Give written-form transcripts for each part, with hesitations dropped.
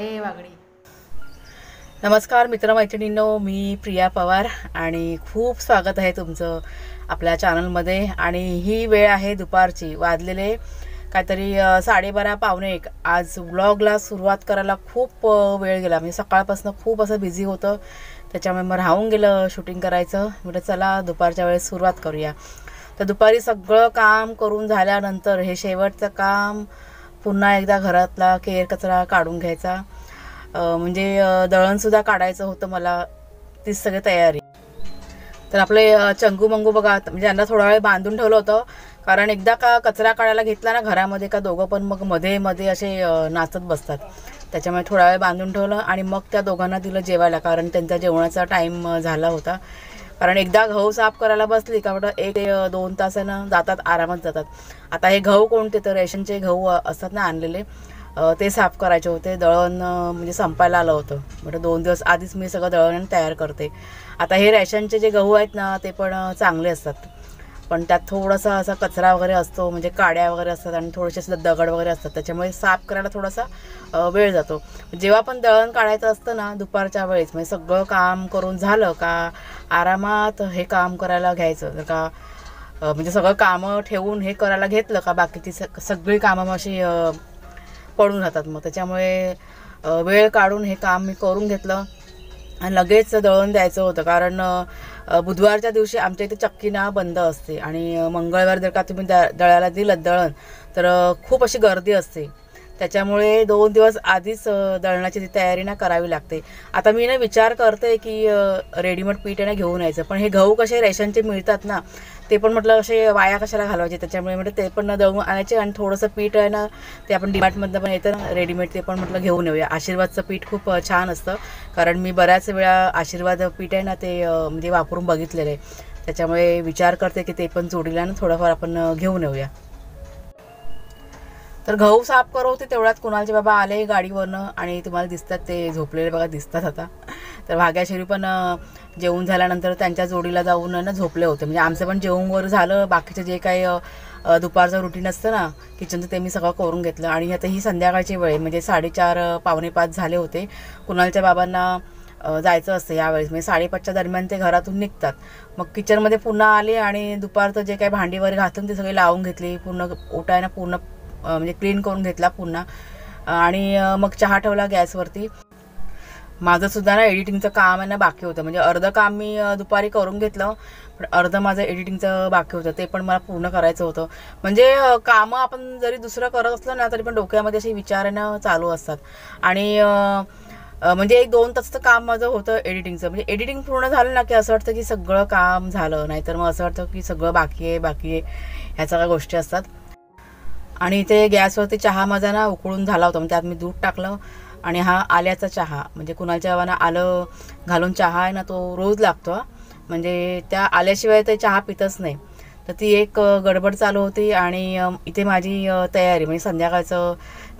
ए वागडी. नमस्कार मित्रमैत्रिणींनो, मी प्रिया पवार आणि खूप स्वागत आहे तुमचं आपल्या चॅनलमध्ये. आणि ही वेळ आहे दुपारची, वाजलेले काहीतरी 12:30 पावणे 1. आज व्लॉगला सुरुवात करायला खूप वेळ गेला, म्हणजे सकाळपासून खूप असं बिझी होतं, त्याच्यामुळे मग राहून गेलं शूटिंग करायचं. म्हटलं चला दुपारच्या वेळेस सुरुवात करूया. तर दुपारी सगळं काम करून झाल्यानंतर हे शेवटचं काम, पुन्हा एकदा घरातला केर कचरा काढून घ्यायचा. म्हणजे दळणसुद्धा काढायचं होतं मला, तीच सगळी तयारी. तर आपले चंगू मंगू बघा, म्हणजे यांना थोडा वेळ बांधून ठेवलं होतं, कारण एकदा का कचरा काढायला घेतला ना घरामध्ये का दोघं पण मग मध्ये मध्ये असे नाचत बसतात. त्याच्यामुळे थोडा वेळ बांधून ठेवलं आणि मग त्या दोघांना दिलं जेवायला, कारण त्यांचा जेवणाचा टाईम झाला होता. कारण एकदा गहू साफ करायला बसली का म्हटलं 1 ते 2 तासानं जातात, आरामात जातात. आता हे गहू कोणते, तर रेशनचे गहू असतात ना आणलेले, ते साफ करायचे होते. दळण म्हणजे संपायला आलं होतं, म्हणजे 2 दिवस आधीच मी सगळं दळण तयार करते. आता हे रेशनचे जे गहू आहेत ना ते पण चांगले असतात, पण त्यात थोडासा असा कचरा वगैरे असतो, म्हणजे काड्या वगैरे असतात आणि थोडेसे असं दगड वगैरे असतात, त्याच्यामुळे साफ करायला थोडासा वेळ जातो. जेव्हा पण दळण काढायचं असतं ना दुपारच्या वेळेस, म्हणजे सगळं काम करून झालं का आरामात हे काम करायला घ्यायचं. जर का म्हणजे सगळं कामं ठेवून हे करायला घेतलं का बाकीची सगळी कामं अशी पडून राहतात. मग त्याच्यामुळे वेळ काढून हे काम मी करून घेतलं आणि लगेच दळण द्यायचं होतं, कारण बुधवारच्या दिवशी आमच्या इथे चक्की ना बंद असते आणि मंगळवार जर का तुम्ही दळायला दिलं दळण तर खूप अशी गर्दी असते. त्याच्यामुळे 2 दिवस आधीच दळणाची तयारी ना करावी लागते. आता मी ना विचार करते की रेडीमेड पीठ आहे ना घेऊन यायचं, पण हे गहू कसे रेशनचे मिळतात ना, ते पण म्हटलं असे वाया कशाला घालवायचे, त्याच्यामुळे म्हटलं ते पण ना दळून आणायचे आणि थोडंसं पीठ आहे ना ते आपण डीमार्टमधनं पण येतं ना रेडीमेड, ते पण म्हटलं घेऊन येऊया. आशीर्वादचं पीठ खूप छान असतं, कारण मी बऱ्याच वेळा आशीर्वाद पीठ आहे ना ते म्हणजे वापरून बघितलेलं आहे. त्याच्यामुळे विचार करते की ते पण जोडीला ना थोडंफार आपण घेऊन येऊया. तर गहू साफ करवते तेवढ्यात कुणालचे बाबा आले गाडीवरनं आणि तुम्हाला दिसतात ते झोपलेले बघा, दिसतात आता. तर भाग्याशिरी पण जेवून झाल्यानंतर त्यांच्या जोडीला जाऊन ना झोपले होते. म्हणजे आमचं पण जेवण वगैरे झालं, बाकीचं जे काही दुपारचं रुटीन असतं ना किचनचं ते मी सगळं करून घेतलं. आणि आता ही संध्याकाळची वेळ, म्हणजे 4:30 पावणे 5 झाले होते. कुणालच्या बाबांना जायचं असतं यावेळेस, म्हणजे 5:30च्या दरम्यान ते घरातून निघतात. मग किचनमध्ये पुन्हा आले आणि दुपारचं जे काही भांडी वगैरे घातून ते सगळे लावून घेतली, पूर्ण ओटायना पूर्ण म्हणजे क्लीन करून घेतला पुन्हा. आणि मग चहा ठेवला गॅसवरती. माझं सुद्धा ना एडिटिंगचं काम आहे ना बाकी होतं, म्हणजे अर्धं काम मी दुपारी करून घेतलं, पण अर्धं माझं एडिटिंगचं बाकी होतं, ते पण मला पूर्ण करायचं होतं. म्हणजे कामं आपण जरी दुसरं करत असलं ना तरी पण डोक्यामध्ये असे विचार आहे ना चालू असतात. आणि म्हणजे 1-2 तासाचं काम माझं होतं एडिटिंगचं. म्हणजे एडिटिंग पूर्ण झालं ना की असं वाटतं की सगळं काम झालं, नाहीतर मग असं वाटतं की सगळं बाकी आहे ह्या सगळ्या गोष्टी असतात. आणि इथे गॅसवरती चहा माझा ना उकळून झाला होता, म्हणजे त्यात मी दूध टाकलं. आणि हा आल्याचा चहा, म्हणजे कुणालच्या बाबांना आलं घालून चहा आहे ना तो रोज लागतो, म्हणजे त्या आल्याशिवाय ते चहा पितच नाही. तर ती एक गडबड चालू होती. आणि इथे माझी तयारी, म्हणजे संध्याकाळचं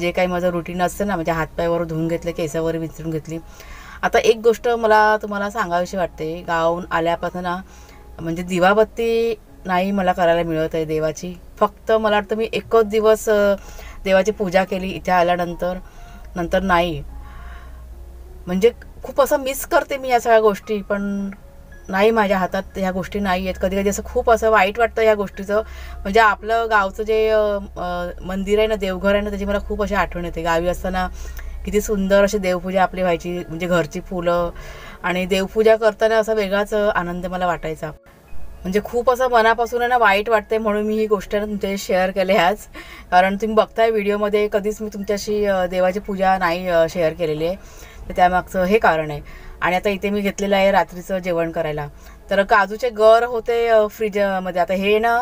जे काही माझं रुटीन असतं ना, म्हणजे हातपायवर धुवून घेतले, केसावर विचारून घेतली. आता एक गोष्ट मला तुम्हाला सांगावीशी वाटते, गावाहून आल्यापासून ना म्हणजे दिवाबत्ती नाही मला करायला मिळत आहे देवाची. फक्त मला वाटतं मी एकच दिवस देवाची पूजा केली इथे आल्यानंतर, नंतर नाही. म्हणजे खूप असं मिस करते मी या सगळ्या गोष्टी, पण नाही माझ्या हातात ह्या गोष्टी नाही आहेत. कधी कधी असं खूप असं वाईट वाटतं ह्या गोष्टीचं. म्हणजे आपलं गावचं जे मंदिर आहे ना, देवघर आहे ना, त्याची मला खूप अशी आठवण येते. गावी असताना किती सुंदर अशी देवपूजा आपली व्हायची, म्हणजे घरची फुलं आणि देवपूजा करताना असा वेगळाच आनंद मला वाटायचा. म्हणजे खूप असं मनापासून आहे ना वाईट वाटते, म्हणून मी ही गोष्ट तुमच्याशी शेअर केली आज. कारण तुम्ही बघताय व्हिडिओमध्ये कधीच मी तुमच्याशी देवाची पूजा नाही शेअर केलेली आहे, तर त्यामागचं हे कारण आहे. आणि आता इथे मी घेतलेलं आहे रात्रीचं जेवण करायला. तर काजूचे गर होते फ्रीजमध्ये. आता हे ना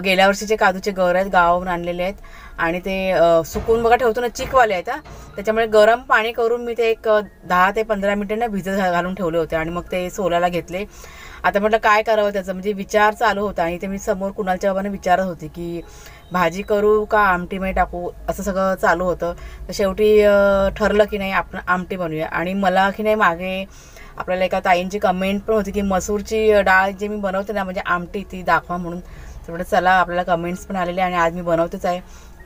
गेल्या वर्षीचे काजूचे गर आहेत, गावाहून आणलेले आहेत. आणि ते सुकून बघा ठेवतो ना, चिकवाले आहेत. त्याच्यामुळे गरम पाणी करून मी ते एक 10 ते 15 मिनिटं ना भिजत घालून ठेवले होते आणि मग ते सोलायला घेतले. आता म्हटलं काय करावं त्याचं, म्हणजे विचार चालू होता. आणि ते मी समोर कुणालच्या बाबांना विचारत होती की भाजी करू का आमटीमध्ये टाकू, असं सगळं चालू होतं. तर शेवटी ठरलं की नाही आपण आमटी बनवूया. आणि मला की नाही मागे आपल्याला एका ताईंची कमेंट पण होती की मसूरची डाळ जे मी बनवते ना म्हणजे आमटी ती दाखवा म्हणून. तर चला आपल्याला कमेंट्स पण आलेले आणि आज मी बनवतेच आहे.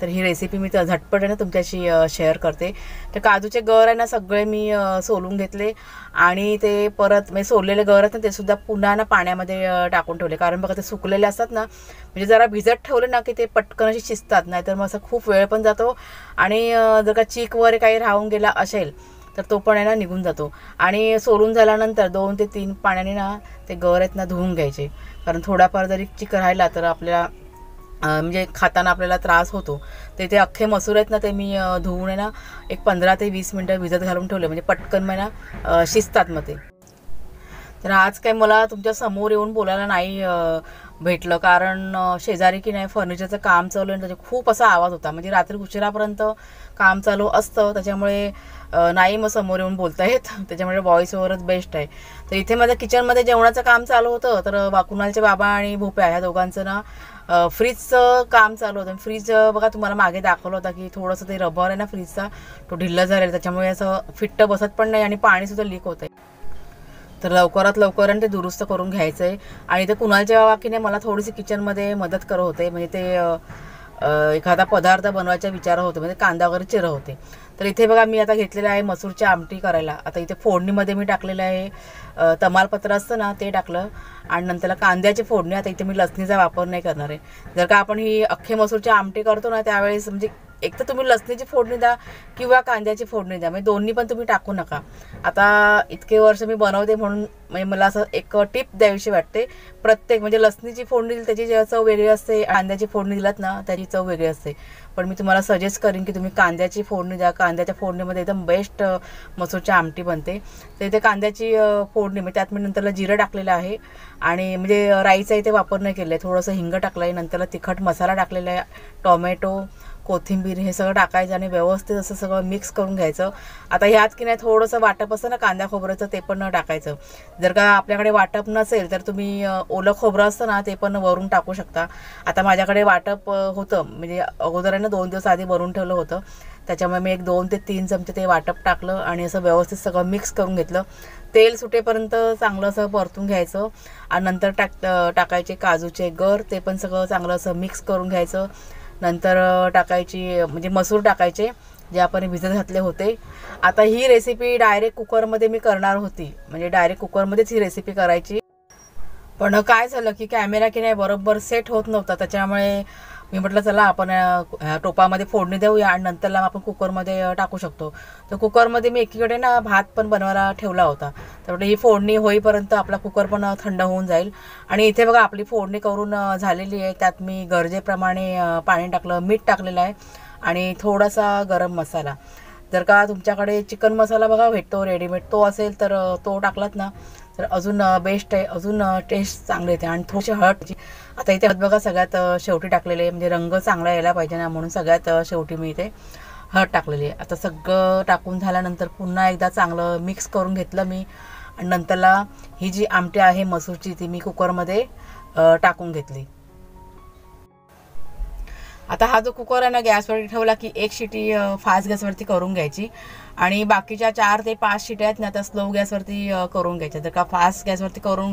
तर ही रेसिपी मी झटपट आहे ना तुमच्याशी शेअर करते. तर काजूचे गर आहे ना सगळे मी सोलून घेतले आणि ते परत म्हणजे सोललेले गर आहेत ना ते सुद्धा पुन्हा ना पाण्यामध्ये टाकून ठेवले. कारण बघा ते सुकलेले असतात ना, म्हणजे जरा भिजत ठेवले ना की ते पटकन अशी शिजतात, नाहीतर मग असं खूप वेळ पण जातो आणि जर का चीक वगैरे काही राहून गेला असेल तर तो पण आहे ना निघून जातो. आणि सोलून झाल्यानंतर 2 ते 3 पाण्याने ना ते गर आहेत ना धुवून घ्यायचे. कारण थोडाफार जरी चिक राहिला तर आपल्याला म्हणजे खाताना आपल्याला त्रास होतो. ते अख्खे मसूर आहेत ना ते मी धुवून आहे ना एक 15 ते 20 मिनटं भिजत घालून ठेवले, म्हणजे पटकन मग ना शिजतात मग ते. तर आज काय मला तुमच्या समोर येऊन बोलायला नाही भेटलं, कारण शेजारी की नाही फर्निचरचं काम चालू आहे, त्याचे खूप असा आवाज होता. म्हणजे रात्री उशिरापर्यंत काम चालू असतं, त्याच्यामुळे नाही मग समोर येऊन बोलता येत. त्याच्यामुळे व्हॉइस ओव्हरच बेस्ट आहे. तर इथे माझ्या किचनमध्ये जेवणाचं काम चालू होतं, तर कुणालचे बाबा आणि भोप्या ह्या दोघांचं ना फ्रीजचं काम चालू होतं. फ्रीज बघा तुम्हाला मागे दाखवलं होतं की थोडंसं ते रबर आहे ना फ्रीजचा तो ढिल्ला झालेला, त्याच्यामुळे असं फिट्ट बसत पण नाही आणि पाणीसुद्धा लीक होतं आहे. तर लवकरात लवकर ते दुरुस्त करून घ्यायचं आहे. आणि ते कुणालच्या बाबाकीने मला थोडीशी किचनमध्ये मदत करत होते, म्हणजे ते एखादा पदार्थ बनवायचा विचार होते, म्हणजे कांदा वगैरे चिरत होते. तर इथे बघा मी आता घेतलेलं आहे मसूरची आमटी करायला. आता इथे फोडणीमध्ये मी टाकलेलं आहे तमालपत्र असतं ना ते टाकलं आणि नंतरला कांद्याची फोडणी. आता इथे मी लसणीचा वापर नाही करणार आहे. जर का आपण ही अख्खे मसूरची आमटी करतो ना त्यावेळेस म्हणजे एक तर तुम्ही लसणीची फोडणी द्या किंवा कांद्याची फोडणी द्या, म्हणजे दोन्ही पण तुम्ही टाकू नका. आता इतके वर्ष मी बनवते म्हणून म्हणजे मला असं एक टिप द्यावीशी वाटते. प्रत्येक म्हणजे लसणीची फोडणी दिली त्याची चव वेगळी असते, कांद्याची फोडणी दिलात ना त्याची चव वेगळी असते. पण मी तुम्हाला सजेस्ट करेन की तुम्ही कांद्याची फोडणी द्या. कांद्याच्या फोडणीमध्ये एकदम बेस्ट मसूरची आमटी बनते. तर इथे कांद्याची फोडणी म्हणजे त्यात मी नंतरला जिरं टाकलेलं आहे आणि म्हणजे राईचा इथे वापर नाही केला आहे. थोडंसं हिंग टाकलं आहे, नंतरला तिखट मसाला टाकलेला आहे, टोमॅटो, कोथिंबीर हे सगळं टाकायचं आणि व्यवस्थित असं सगळं मिक्स करून घ्यायचं. आता ह्यात की नाही थोडंसं वाटप असतं ना कांदा खोबऱ्याचं ते पण टाकायचं. जर का आपल्याकडे वाटप नसेल तर तुम्ही ओलं खोबरं असतं ना ते पण वरून टाकू शकता. आता माझ्याकडे वाटप होतं, म्हणजे अगोदर आहे ना 2 दिवस आधी भरून ठेवलं होतं, त्याच्यामुळे मी एक 2 ते 3 चमचे ते वाटप टाकलं आणि असं व्यवस्थित सगळं मिक्स करून घेतलं. तेल सुटेपर्यंत चांगलं असं परतून घ्यायचं आणि नंतर टाकायचे काजूचे गर, ते पण सगळं चांगलं असं मिक्स करून घ्यायचं. नंतर टाकायची म्हणजे मसूर टाकायचे जे आपण भिजत घातले होते. आता ही रेसिपी डायरेक्ट कुकरमध्ये मी करणार होती, म्हणजे डायरेक्ट कुकरमध्येच ही रेसिपी करायची. पण काय झालं की कॅमेरा की नाही बरोबर सेट होत नव्हता, त्याच्यामुळे मी म्हटलं चला आपण टोपामध्ये फोडणी देऊया आणि नंतरला आपण कुकरमध्ये टाकू शकतो. तर कुकरमध्ये मी एकीकडे ना भात पण बनवायला ठेवला होता, त्यामुळे ही फोडणी होईपर्यंत आपला कुकर पण थंड होऊन जाईल. आणि इथे बघा आपली फोडणी करून झालेली आहे. त्यात मी गरजेप्रमाणे पाणी टाकलं, मीठ टाकलेलं आहे आणि थोडासा गरम मसाला. जर का तुमच्याकडे चिकन मसाला बघा भेटतो रेडीमेड, तो असेल तर तो टाकलात ना तर अजून बेस्ट आहे, अजून टेस्ट चांगली येते. आणि थोडीशी हळद. आता इथे बघा सगळ्यात शेवटी टाकलेले आहे, म्हणजे रंग चांगला यायला पाहिजे ना म्हणून सगळ्यात शेवटी मी इथे हळद टाकलेली आहे. आता सगळं टाकून झाल्यानंतर पुन्हा एकदा चांगलं मिक्स करून घेतलं मी आणि नंतरला ही जी आमटी आहे मसूरची ती मी कुकरमध्ये टाकून घेतली. आता हा जो कुकर आहे ना गॅसवरती ठेवला की एक शिटी फास्ट गॅसवरती करून घ्यायची आणि बाकीच्या 4 ते 5 शिट्या आहेत ना त्या स्लो गॅसवरती करून घ्यायच्या. जर का फास्ट गॅसवरती करून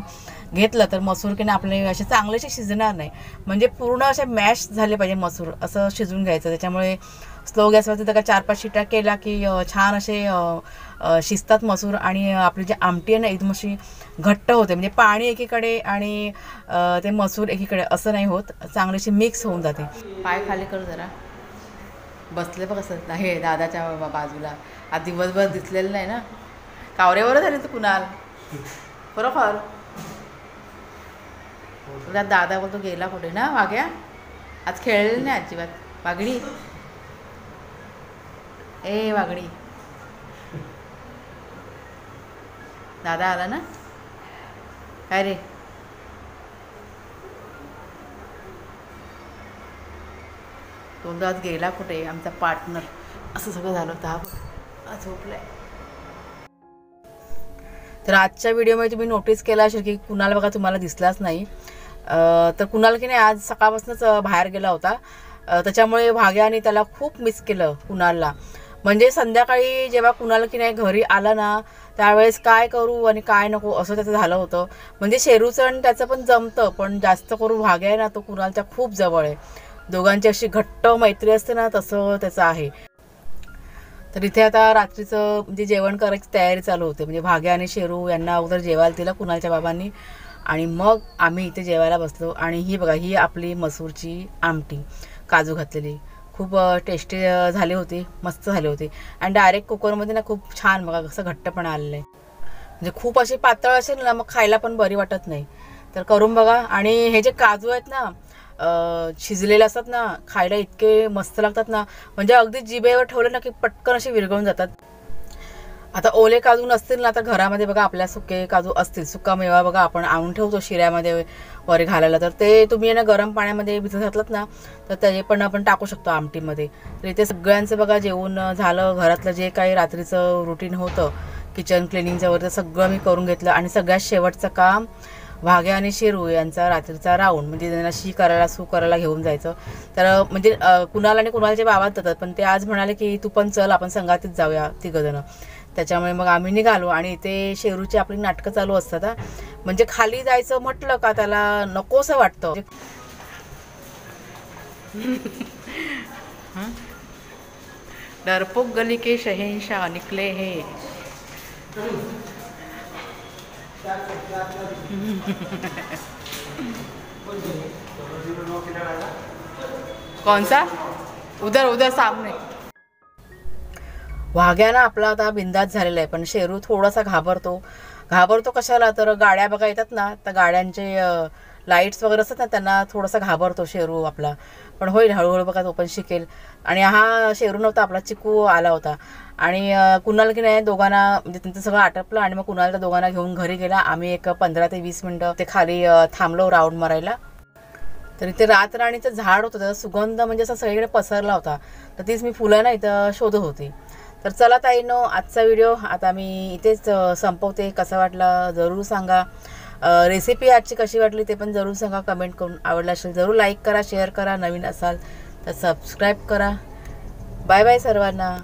घेतलं तर मसूर की ना आपले असे चांगलेसे शिजणार नाही, म्हणजे पूर्ण असे मॅश झाले पाहिजे मसूर असं शिजून घ्यायचं. त्याच्यामुळे स्लो गॅसवरती जर का 4-5 शिट्या केल्या की छान असे शिजतात मसूर आणि आपली जी आमटी आहे ना एकदम अशी घट्ट होते, म्हणजे पाणी एकीकडे आणि ते मसूर एकीकडे असं नाही होत, चांगलीशी मिक्स होऊन जाते. पाय खाली कर जरा, बसले बघ कसं हे दादाच्या बाजूला. आज दिवसभर दिसलेलं नाही ना, कावऱ्यावरच झाले तू कुणाल बरोबर. तुला दादा बोलतो गेला कुठे ना वाघ्या, आज खेळलेलं नाही अजिबात. वागडी ए वागडी, दादा आला ना काय रे. तो आज गेला कुठे आमचा पार्टनर, असं सगळं झालं होतं. हा झोपलाय. तर आजच्या व्हिडिओमध्ये तुम्ही नोटीस केला असेल की कुणाल बघा तुम्हाला दिसलाच नाही. तर कुणाल की नाही आज सकाळपासूनच बाहेर गेला होता, त्याच्यामुळे भाग्याने त्याला खूप मिस केलं कुणालला. म्हणजे संध्याकाळी जेव्हा कुणाल की नाही घरी आला ना त्यावेळेस काय करू आणि काय नको असं त्याचं झालं होतं. म्हणजे शेरूचं आणि त्याचं पण जमतं, पण जास्त करून भाग्या आहे ना तो कुणालच्या खूप जवळ आहे. दोघांची अशी घट्ट मैत्री असते ना, तसं त्याचं आहे. तर इथे आता रात्रीचं म्हणजे जेवण करायची तयारी चालू होते. म्हणजे भाग्या आणि शेरू यांना अगोदर जेवायला दिलं कुणालच्या बाबांनी, आणि मग आम्ही इथे जेवायला बसलो. आणि ही बघा, ही आपली मसूरची आमटी काजू घातलेली, खूप टेस्टी झाली होती, मस्त झाली होती. आणि डायरेक्ट कुकरमध्ये ना खूप छान बघा कसं घट्टपणा आलेलं आहे. म्हणजे खूप अशी पातळ असेल ना मग खायला पण बरी वाटत नाही. तर करून बघा. आणि हे जे काजू आहेत ना शिजलेले असतात ना, खायला इतके मस्त लागतात ना, म्हणजे अगदी जिभेवर ठेवले ना की पटकन असे विरघळून जातात. आता ओले काजू नसतील ना, तर घरामध्ये बघा आपल्या सुके काजू असतील, सुका मेवा बघा आपण आणून ठेवतो शिऱ्यामध्ये वगैरे घालायला, तर ते तुम्ही ना गरम पाण्यामध्ये भिजत घातलात ना, तर ते पण आपण टाकू शकतो आमटीमध्ये. तर इथे सगळ्यांचं बघा जेवण झालं. घरातलं जे काही रात्रीचं रुटीन होतं किचन क्लिनिंगचं वगैरे सगळं मी करून घेतलं. आणि सगळ्यात शेवटचं काम भाग्या आणि शेरू यांचा रात्रीचा राऊंड, म्हणजे त्यांना शी करायला सू करायला घेऊन जायचं. तर म्हणजे कुणाल आणि कुणालचे बाबाच जातात, पण ते आज म्हणाले की तू पण चल, आपण संघातीच जाऊया तिघजणं. त्याच्यामुळे मग आम्ही निघालो. आणि इथे शेरूची आपली नाटकं चालू असतात. म्हणजे खाली जायचं म्हटलं का त्याला नकोसं वाटतं. डरपोक गली के शहेनशाह निकले हे. कौन सा? उधर उधर सामने. वाघ्या ना आपला आता बिंदास झालेला आहे, पण शेरू थोडासा घाबरतो कशाला, तर गाड्या बघा येतात ना, तर गाड्यांचे लाईट्स वगैरे असतात ना, त्यांना थोडासा घाबरतो शेरू आपला. पण होईल हळूहळू बघा, तो पण शिकेल. आणि हा शेरू नव्हता, आपला चिकू आला होता. आणि कुणाल की नाही दोघांना म्हणजे त्यांचं सगळं आटपलं. आणि मग कुणाल त्या दोघांना घेऊन घरी गेला. आम्ही एक 15 ते 20 मिनटं ते खाली थांबलो राऊंड मारायला. तर इथे रातराणीचं झाड होतं, त्याचा सुगंध म्हणजे असा सगळीकडे पसरला होता. तर तीच मी फुलं ना इथं शोधत होती. तर चला ताईनो, आजचा व्हिडिओ आता मी इथेच संपवते. कसा वाटला जरूर सांगा. रेसिपी आजची कशी वाटली ते पण जरूर सांगा कमेंट करून. आवडला असेल जरूर लाईक करा, शेअर करा. नवीन असाल तर सबस्क्राईब करा. बाय बाय सर्वांना.